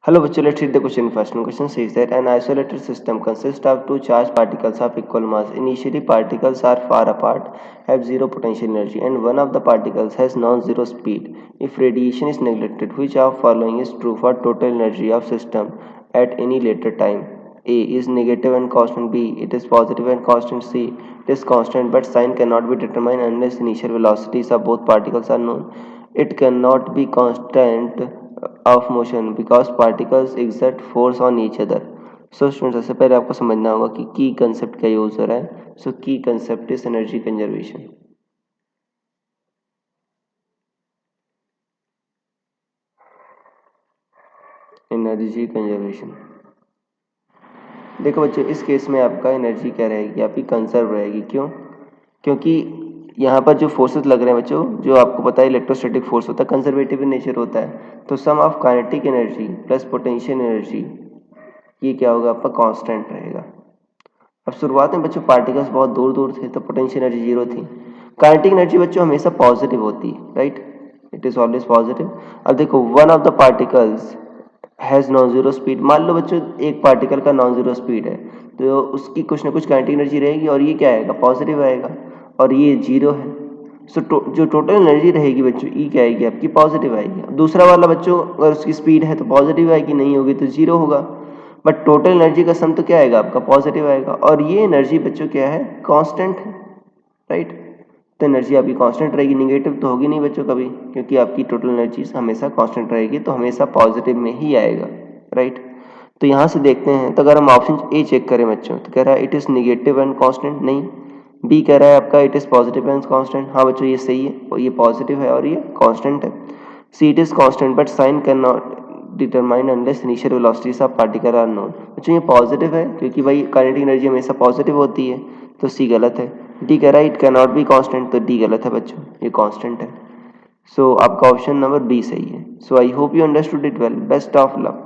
Hello, bachcho, let's read the question first. The question says that an isolated system consists of two charged particles of equal mass. Initially, particles are far apart, have zero potential energy, and one of the particles has non-zero speed. If radiation is neglected, which of following is true for total energy of system at any later time? A is negative and constant. B, it is positive and constant. C, it is constant but sign cannot be determined unless initial velocities of both particles are known. It cannot be constant of motion because particles exert force on each other. So student सबसे पहले आपको समझना होगा कि की concept का use हो रहा है. सो की concept is energy conservation. Energy conservation. देखो बच्चों, इस केस में आपका एनर्जी क्या रहेगी, आपकी कंजर्व रहेगी. क्यों? क्योंकि यहाँ पर जो फोर्सेस लग रहे हैं बच्चों, जो आपको पता है इलेक्ट्रोस्टैटिक फोर्स होता है, कंजर्वेटिव इन नेचर होता है. तो sum of kinetic energy plus potential energy, ये क्या होगा आपका कांस्टेंट रहेगा. अब शुरुआत में बच्चों पार्टिकल्स बहुत दूर दूर थे तो पोटेंशियल एनर्जी जीरो थी. काइनेटिक एनर्जी बच्चों हमेशा पॉजिटिव होती है, right? It is always positive. अब देखो, one of the particles has non zero speed. मान लो बच्चों एक पार्टिकल का नॉन जीरो स्पीड है, तो उसकी कुछ ना कुछ काइनेटिक एनर्जी रहेगी और ये क्या आएगा, पॉजिटिव आएगा, और ये जीरो है. सो जो टोटल एनर्जी रहेगी बच्चों, ई क्या आएगी आपकी, पॉजिटिव आएगी. दूसरा वाला बच्चों अगर उसकी स्पीड है तो पॉजिटिव आएगी, नहीं होगी तो जीरो होगा. बट टोटल एनर्जी का सम तो क्या आएगा आपका, पॉजिटिव आएगा. और ये एनर्जी बच्चों क्या है, कांस्टेंट है, राइट? तो एनर्जी आपकी कांस्टेंट रहेगी, निगेटिव तो होगी नहीं बच्चों कभी, क्योंकि आपकी टोटल एनर्जी हमेशा कांस्टेंट रहेगी, तो हमेशा पॉजिटिव में ही आएगा, राइट? तो यहाँ से देखते हैं, तो अगर हम ऑप्शन ए चेक करें बच्चों, तो कह रहा है it is negative and constant. नहीं. बी कह रहा है आपका it is positive and constant. हाँ बच्चों ये सही है, और ये पॉजिटिव है और ये कांस्टेंट है. See it is constant but sign can not determine unless initial velocities of particle are known. बच्चों ये पॉजिटिव है क्योंकि भाई काइनेटिक एनर्जी हमेशा पॉजिटिव होती है, तो सी गलत है. डी कह रहा है it can not be constant, तो डी गलत है बच्चों, ये कांस्टेंट है. सो आपका ऑप्शन नंबर बी सही है. So I hope you understood it well. Best of luck.